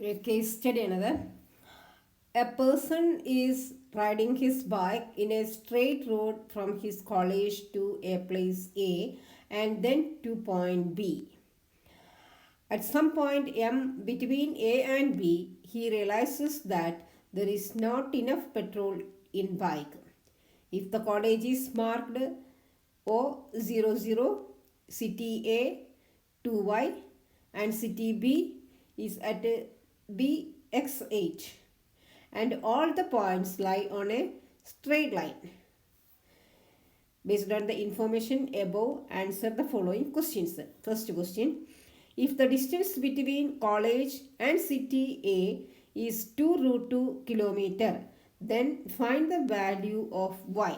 A case study another. A person is riding his bike in a straight road from his college to a place A and then to point B. At some point M between A and B, he realizes that there is not enough petrol in bike. If the college is marked O00, city A 2Y and city B is at BX8 and all the points lie on a straight line. Based on the information above, answer the following questions. First question, if the distance between college and city A is 2 √2 kilometer, then find the value of y.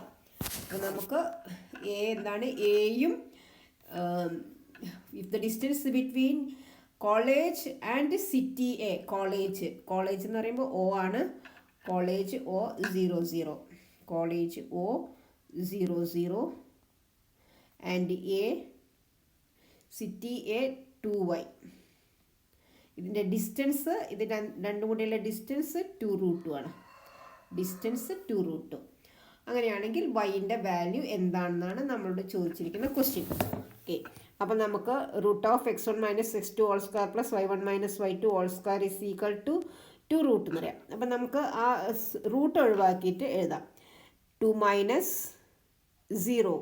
അപ്പോൾ നമുക്ക് എന്താണ് എയും if the distance between college and city A, college എന്ന് പറയുമ്പോൾ O ആണ്, college O00, college O00 and A city A 2y. ഇതിൻ്റെ distance, ഇത് രണ്ടും കൂടിയുള്ള ഡിസ്റ്റൻസ് 2 √2 ആണ്, ഡിസ്റ്റൻസ് 2 √2. അങ്ങനെയാണെങ്കിൽ വൈൻ്റെ വാല്യൂ എന്താണെന്നാണ് നമ്മളോട് ചോദിച്ചിരിക്കുന്ന ക്വസ്റ്റ്യൻ. ഓക്കെ, അപ്പം നമുക്ക് √(x1 - x2) + y1 - y2) is equal to 2 √ എന്ന് പറയാം. അപ്പം നമുക്ക് ആ റൂട്ട് ഒഴിവാക്കിയിട്ട് എഴുതാം. 2 - 0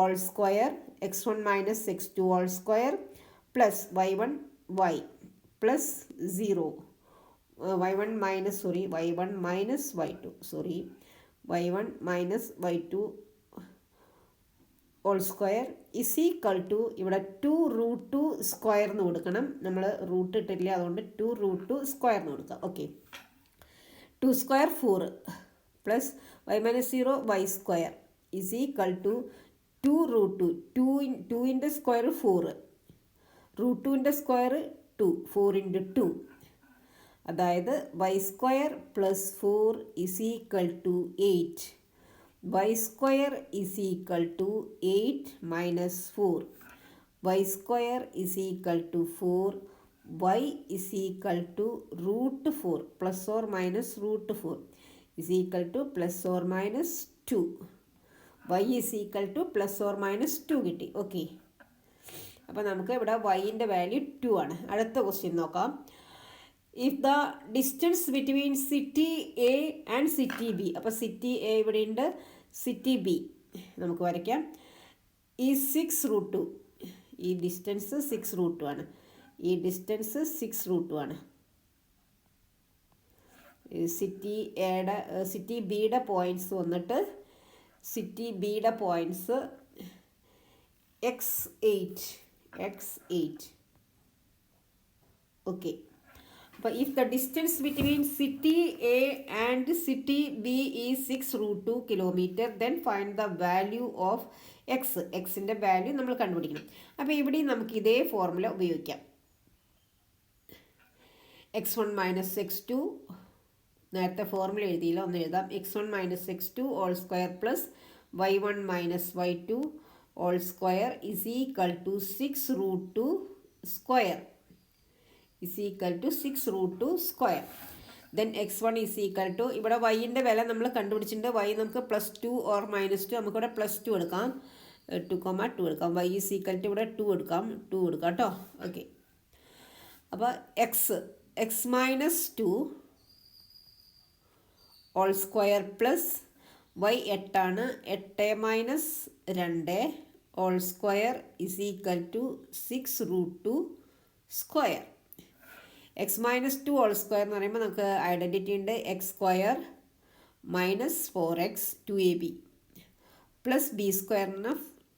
(² x1 - x2) plus y1 y plus 0 y1 minus y2 all square is equal to, ഇവിടെ 2 √2 സ്ക്വയർ എന്ന് കൊടുക്കണം, നമ്മൾ റൂട്ട് ഇട്ടില്ല, അതുകൊണ്ട് 2 √2 സ്ക്വയർ എന്ന് കൊടുക്കാം. Okay, 2 square 4 plus y - 0 y² is equal to 2 √2. 2ൻ്റെ സ്ക്വയർ 4, √2ൻ്റെ സ്ക്വയർ 2, 4 × 2, അതായത് y² + 4 is equal to 8. y² is equal to 8 minus 4. y² is equal to 4. y is equal to √4 plus or minus √4 is equal to plus or minus 2. y is equal to plus or minus 2 കിട്ടി. Okay, അപ്പോൾ നമുക്ക് ഇവിടെ വൈൻ്റെ value 2 ആണ്. അടുത്ത question നോക്കാം. If the distance between city A and city B, അപ്പോൾ city A ഇവിടെയുണ്ട്, city B നമുക്ക് വരയ്ക്കാം, ഈ 6 √2, ഈ ഡിസ്റ്റൻസ് 6 √2 ആണ്, ഈ ഡിസ്റ്റൻസ് 6 √2 ആണ്. സിറ്റി ബിയുടെ പോയിൻറ്റ്സ് വന്നിട്ട്, സിറ്റി ബിയുടെ പോയിൻറ്റ്സ് x8. ഓക്കെ, അപ്പോൾ if the distance between city A and city B is 6 √2 kilometre, then find the value of X. എക്സിൻ്റെ വാല്യൂ നമ്മൾ കണ്ടുപിടിക്കണം. അപ്പോൾ ഇവിടെ നമുക്ക് ഇതേ ഫോർമുല ഉപയോഗിക്കാം. x1 - x2, നേരത്തെ ഫോർമുല എഴുതിയില്ല, ഒന്ന് എഴുതാം. x1 - x2 all² plus y1 - y2 all² is equal to 6 √2 square. is equal to 6 √2 square. Then x1 is equal to, ഇവിടെ വൈൻ്റെ വില നമ്മൾ കണ്ടുപിടിച്ചിട്ടുണ്ട്. y നമുക്ക് +2 or -2, നമുക്കിവിടെ +2 എടുക്കാം, 2,2 എടുക്കാം. y is equal to ഇവിടെ 2 എടുക്കാം കേട്ടോ. ഓക്കെ, അപ്പോൾ x -2 all² plus y 8 ആണ്, 8 - 2 all² is equal to 6 √2 square. x -2 all² എന്ന് പറയുമ്പോൾ നമുക്ക് ഐഡൻറ്റിറ്റി ഉണ്ട്, x² - 4x 2ab plus b²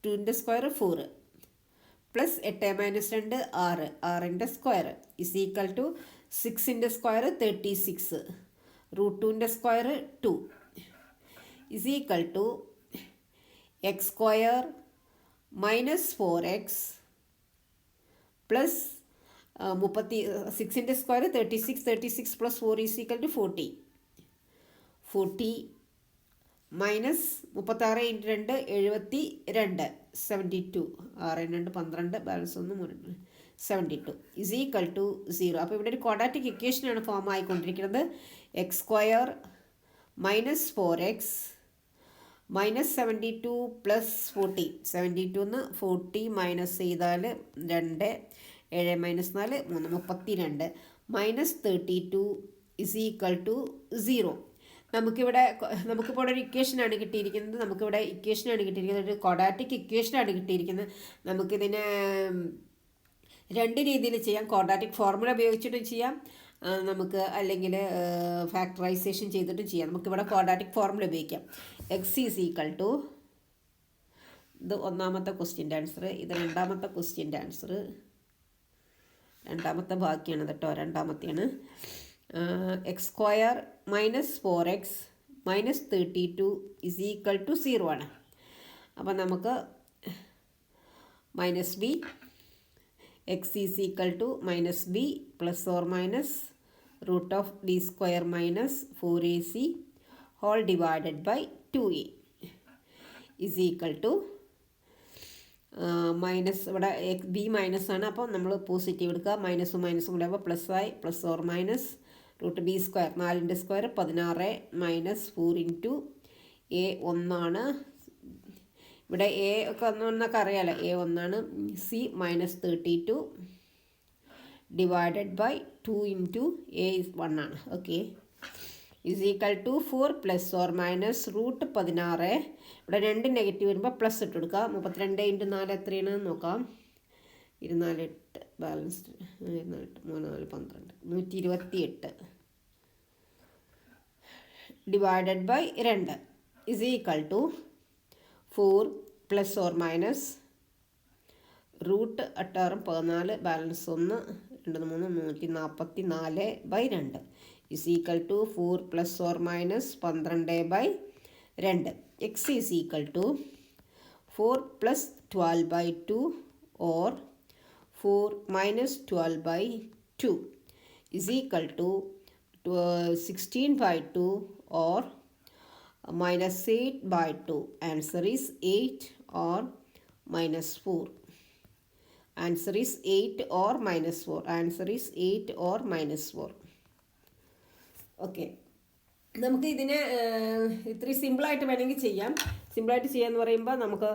2ൻ്റെ സ്ക്വയർ 4 പ്ലസ് 8 - 2 6ൻ്റെ സ്ക്വയർ ഇസ് ഈക്വൽ ടു 6ൻ്റെ സ്ക്വയർ 36 √2ൻ്റെ square 2 is equal to x² - 4x plus 6ൻ്റെ square 36 plus 4 is equal to 40 minus 36 × 2 72 72 6 × 2 12 balance 1 72 is equal to 0. അപ്പോൾ ഇവിടെ ഒരു ക്വാഡ്രാറ്റിക് ഇക്വേഷനാണ് ഫോം ആയിക്കൊണ്ടിരിക്കുന്നത്. X square minus 4x minus 72 plus 40. 72 40 minus ചെയ്താൽ 2, 7 minus 4 3 32 minus 32 is equal to 0. നമുക്കിപ്പോൾ ഒരു ഇക്വേഷനാണ് കിട്ടിയിരിക്കുന്നത്. ഒരു ക്വാഡ്രാറ്റിക് ഇക്വേഷനാണ് കിട്ടിയിരിക്കുന്നത്. നമുക്കിതിനെ രണ്ട് രീതിയിൽ ചെയ്യാം. ക്വാഡ്രാറ്റിക് ഫോർമുല ഉപയോഗിച്ചിട്ടും ചെയ്യാം, നമുക്ക് അല്ലെങ്കിൽ ഫാക്ടറൈസേഷൻ ചെയ്തിട്ടും ചെയ്യാം. നമുക്കിവിടെ ക്വാഡ്രാറ്റിക് ഫോർമുല ഉപയോഗിക്കാം. എക്സ് ഈസ് ഈക്വൽ ടു, ഇത് ഒന്നാമത്തെ ക്വസ്റ്റ്യൻ്റെ ആൻസർ, ഇത് രണ്ടാമത്തെ ക്വസ്റ്റ്യൻ്റെ ആൻസർ, രണ്ടാമത്തെ ബാക്കിയാണ് കേട്ടോ, രണ്ടാമത്തെയാണ്. X square minus 4x minus 32 is equal to 0 ആണ്. അപ്പം നമുക്ക് minus b x is equal to minus b plus or minus root of b square minus 4ac whole divided by 2a is equal to minus, ഇവിടെ b minus ആണ്, അപ്പോൾ നമ്മൾ positive എടുക്കുക. മൈനസും കൂടെ ആകുമ്പോൾ പ്ലസ് ആയി, plus or minus root b square 4ൻ്റെ square 16 minus 4 into a 1 ഇവിടെ എ ഒക്കെ ഒന്നൊക്കെ അറിയാമല്ലോ, a 1 c minus 32 divided by 2 into a 1 okay is equal to 4 plus or minus root 16. ഇവിടെ 2 നെഗറ്റീവ് വരുമ്പോൾ പ്ലസ് ഇട്ട് കൊടുക്കുക. 32 ഇൻറ്റു 4 എത്രയാണ് നോക്കാം. 24 8 balanced 3 4 12 128 divided by 2 is equal to 4 plus or minus root 14 balance 1 2 3 144 by 2 is equal to 4 plus or minus 12 by 2. X is equal to 4 plus 12 by 2 or 4 minus 12 by 2 is equal to 16 by 2 or minus 8 by 2. Answer is 8 or minus 4. Answer is 8 or minus 4. Answer is 8 or minus 4. Okay, നമുക്ക് ഇതിനെ ഇത്രയും സിമ്പിളായിട്ട് വേണമെങ്കിൽ ചെയ്യാം. സിമ്പിളായിട്ട് ചെയ്യാമെന്ന് പറയുമ്പോൾ നമുക്ക്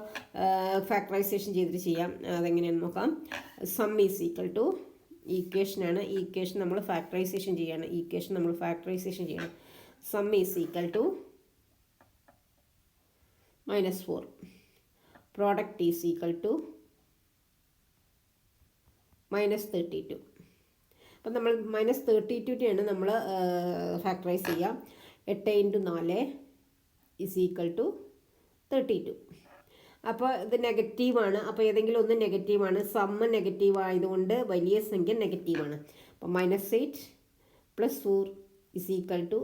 ഫാക്ടറൈസേഷൻ ചെയ്തിട്ട് ചെയ്യാം. അതെങ്ങനെയാണെന്ന് നോക്കാം. സം ഈസ് ഈക്വൽ ടു ഈക്വേഷനാണ്. ഈ ഈക്വേഷൻ നമ്മൾ ഫാക്ടറൈസേഷൻ ചെയ്യണം. Sum is equal to -4. Product is equal to -32. അപ്പം നമ്മൾ -32നെയാണ് നമ്മൾ ഫാക്ടറൈസ് ചെയ്യുക. 8 ഇൻറ്റു 4 ഈസ് ഈക്വൽ ടു 32. അപ്പോൾ ഇത് നെഗറ്റീവാണ്. അപ്പോൾ ഏതെങ്കിലും ഒന്ന് നെഗറ്റീവാണ്. സമ്മ് നെഗറ്റീവ് ആയതുകൊണ്ട് വലിയ സംഖ്യ നെഗറ്റീവാണ്. അപ്പോൾ -8 plus 4 is equal to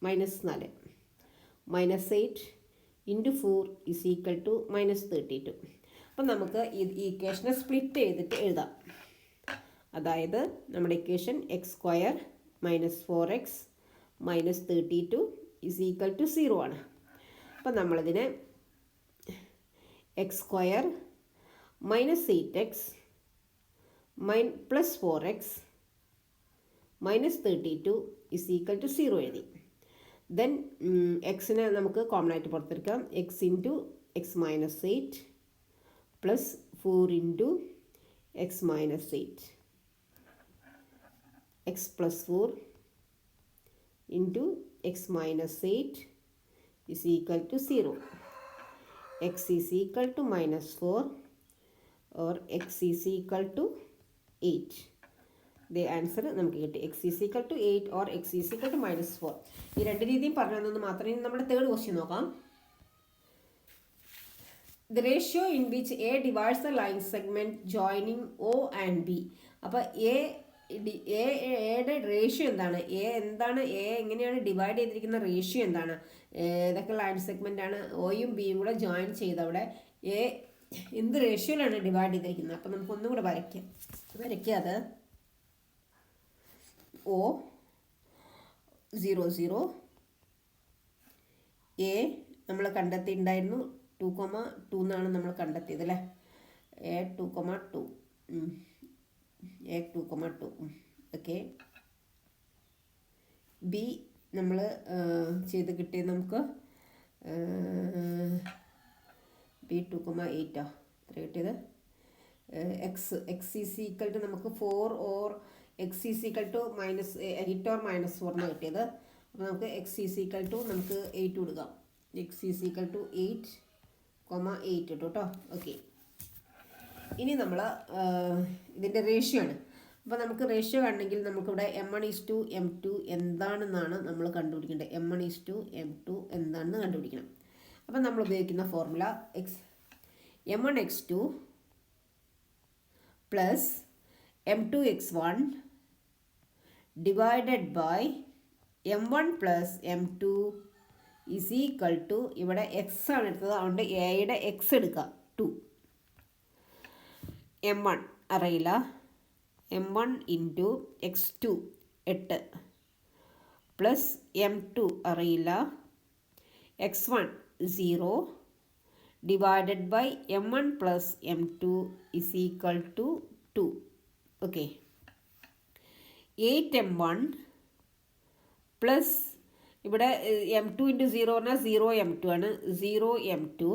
-4. -8 into 4 is equal to -32. അപ്പം നമുക്ക് ഈ ഇക്വേഷനെ സ്പ്ലിറ്റ് ചെയ്തിട്ട് എഴുതാം. അതായത് നമ്മുടെ equation x square minus 4x minus 32 is equal to 0 ആണ്. അപ്പം നമ്മളിതിനെ x square minus 8x plus 4x minus 32 is equal to 0 എഴുതി. ദെൻ എക്സിനെ നമുക്ക് കോമൺ ആയിട്ട് പുറത്തെടുക്കാം. X into x minus 8 plus 4 into x minus 8 x plus 4 into x minus 8 is equal to 0. X is equal to -4 or x is equal to 8. The answer നമുക്ക് കിട്ടി. x is equal to 8 or x is equal to -4. ഈ രണ്ട് രീതിയും പറഞ്ഞതെന്ന് മാത്രമേ. നമ്മുടെ third question നോക്കാം. The ratio in which A divides the line segment joining O and B. അപ്പോൾ എയുടെ റേഷ്യോ എന്താണ്? എ എങ്ങനെയാണ് ഡിവൈഡ് ചെയ്തിരിക്കുന്ന റേഷ്യോ എന്താണ്? ഏതൊക്കെ ലൈൻ സെഗ്മെൻ്റ് ആണ് ഒയും ബിയും കൂടെ ജോയിൻ ചെയ്ത് അവിടെ എ എന്ത് റേഷ്യോയിലാണ് ഡിവൈഡ് ചെയ്തിരിക്കുന്നത്? അപ്പം നമുക്ക് ഒന്നും കൂടെ വരയ്ക്കാതെ O 0 0 എ നമ്മൾ കണ്ടെത്തിയിട്ടുണ്ടായിരുന്നു. 2,2 എന്നാണ് നമ്മൾ കണ്ടെത്തിയത് അല്ലേ. A 2,2 2,2. ഓക്കെ. ബി നമ്മൾ ചെയ്ത് കിട്ടിയത് നമുക്ക് ബി 2,8 എത്ര കിട്ടിയത്? എക്സ് ഈസ് ഈക്വൽ ടു നമുക്ക് 4 or X is equal to -8 or -4 എന്നാണ് കിട്ടിയത്. അപ്പോൾ നമുക്ക് എക്സ് ഈസ് ഈക്വൽ ടു നമുക്ക് 8 കൊടുക്കാം. എക്സ് ഈസ് ഈക്വൽ ടു 8,8 ഇട്ടു കേട്ടോ. ഓക്കെ. ഇനി നമ്മൾ ഇതിൻ്റെ റേഷ്യോ ആണ്. അപ്പോൾ നമുക്ക് റേഷ്യോ കാണണമെങ്കിൽ നമുക്കിവിടെ M1:M2 എന്താണെന്നാണ് നമ്മൾ കണ്ടുപിടിക്കേണ്ടത്. M1:M2 എന്താണെന്ന് കണ്ടുപിടിക്കണം. അപ്പം നമ്മൾ ഉപയോഗിക്കുന്ന formula M1x2 plus M2x1 divided by M1 plus M2 is equal to, ഇവിടെ എക്സ് ആണ് എടുത്തത്, അതുകൊണ്ട് എയുടെ എക്സ് എടുക്കാം 2. M1 അറിയില്ല, M1 into x2 8 plus M2 അറിയില്ല, x1 0 divided by M1 plus M2 is equal to 2. Okay. 8M1 plus ഇവിടെ M2 into 0 പറഞ്ഞാൽ 0M2 ആണ്. 0M2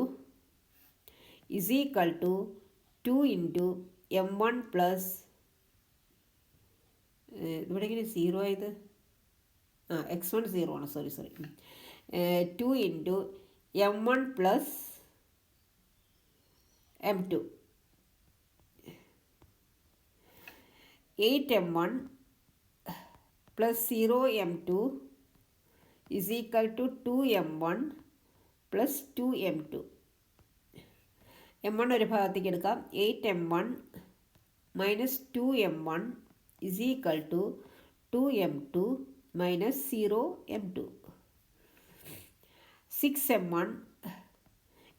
is equal to 2 into M1 plus ഇവിടെ ഇങ്ങനെ 0 ആയത്, x1 0 ആണ്, sorry 2 into M1 plus M2. 8M1 plus 0M2 is equal to 2M1 plus 2M2. M1 ഒരു ഭാഗത്തേക്ക് എടുക്കാം. 8M1 minus 2M1 is equal to 2M2 minus 0M2. 6M1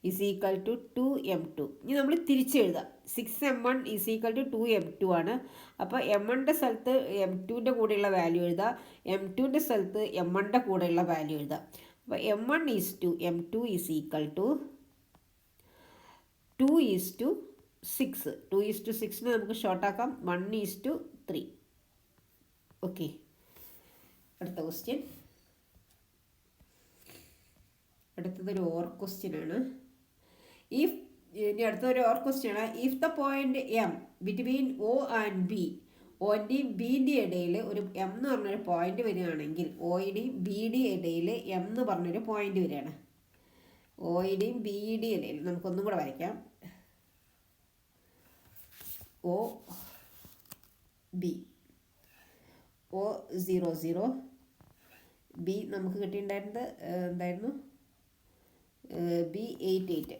is equal to 2M2. ഇനി നമ്മൾ തിരിച്ചെഴുതാം. 6M1 is equal to 2M2 ആണ്. അപ്പോൾ M1ൻ്റെ സ്ഥലത്ത് M2ൻ്റെ കൂടെയുള്ള value എഴുതാം, M2ൻ്റെ സ്ഥലത്ത് M1ൻ്റെ കൂടെയുള്ള വാല്യൂ എഴുതാം. അപ്പോൾ M1:M2 ഈസ് ഈക്വൽ ടു 2:6. 2:6 നമുക്ക് ഷോർട്ടാക്കാം, 1:3. ഓക്കെ. അടുത്ത ക്വസ്റ്റ്യൻ. അടുത്തതൊരു ഓർ ക്വസ്റ്റ്യൻ ആണ്. ഇനി അടുത്തൊരു ഓർ ക്വസ്റ്റ്യൻ ആണ്. If the point M between O and B, ഒൻ്റെയും ബിൻ്റെയും ഇടയിൽ ഒരു എം എന്ന് പറഞ്ഞൊരു പോയിന്റ് വരികയാണെങ്കിൽ, ഒയുടെയും ബിയുടെയും ഇടയിൽ എം എന്ന് പറഞ്ഞൊരു പോയിന്റ് വരികയാണ്. ഒയുടെയും ബിയുടെയും ഇടയിൽ നമുക്കൊന്നും കൂടെ വരയ്ക്കാം. ഒ ബി, O0 ബി നമുക്ക് കിട്ടിയിട്ടുണ്ടായിരുന്നത് എന്തായിരുന്നു? B88.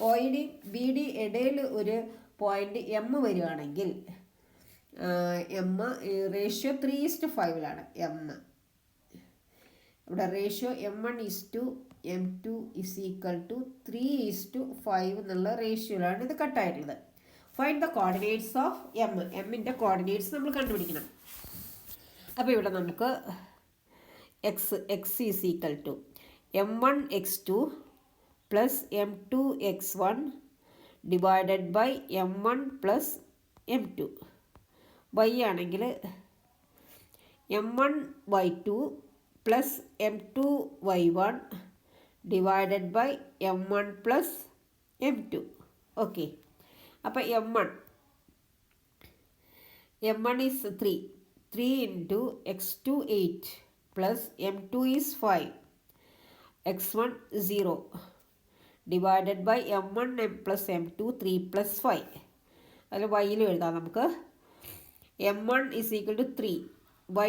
ഒയുടെയും ബിയുടെയും ഇടയിൽ ഒരു പോയിന്റ് എം വരികയാണെങ്കിൽ, എം റേഷ്യോ 3:5 എം. ഇവിടെ ratio M1:M2 is equal to 3:5 എന്നുള്ള റേഷ്യോയിലാണ് ഇത് കട്ടായിട്ടുള്ളത്. Find the coordinates of M. എമ്മിൻ്റെ കോർഡിനേറ്റ്സ് നമ്മൾ കണ്ടുപിടിക്കണം. അപ്പോൾ ഇവിടെ നമുക്ക് x is equal to M1x2 plus M2x1 divided by M1 plus M2. y ആണെങ്കിൽ M1y2 plus M2y1 divided by M1 plus M2. Okay. അപ്പോൾ M1 is 3 into x2 8 plus M2 is 5, x1 0 divided by M1 plus M2 3 plus 5. അതിൽ വൈയിൽ എഴുതാം നമുക്ക്. M1 is equal to 3,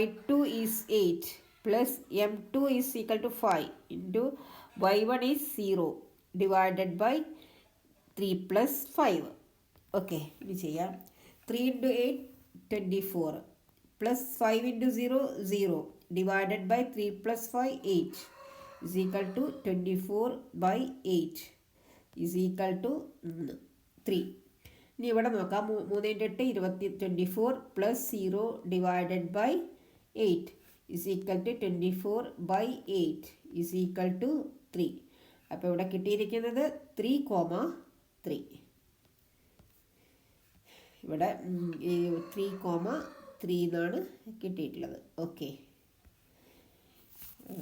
y2 is 8 plus M2 is equal to 5 into y1 is 0 divided by 3 plus 5. Okay. ഇനി ചെയ്യാം. 3 into 8 24 plus 5 into 0 0 divided by 3 plus 5 8 is equal to 24/8 is equal to 3. ഇനി ഇവിടെ നോക്കാം. 3 into 8 24 plus 0 divided by 8 is equal to 24/8 is equal to 3. അപ്പോൾ ഇവിടെ കിട്ടിയിരിക്കുന്നത് 3,3. ഇവിടെ 3,3 എന്നാണ് കിട്ടിയിട്ടുള്ളത്. ഓക്കെ,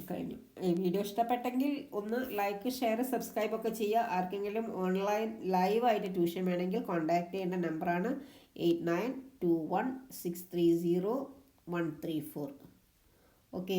കഴിഞ്ഞു. ഈ വീഡിയോ ഇഷ്ടപ്പെട്ടെങ്കിൽ ഒന്ന് ലൈക്ക്, ഷെയർ, സബ്സ്ക്രൈബ് ഒക്കെ ചെയ്യുക. ആർക്കെങ്കിലും ഓൺലൈൻ ലൈവായിട്ട് ട്യൂഷൻ വേണമെങ്കിൽ കോൺടാക്ട് ചെയ്യേണ്ട നമ്പറാണ് 8921630134. ഓക്കെ.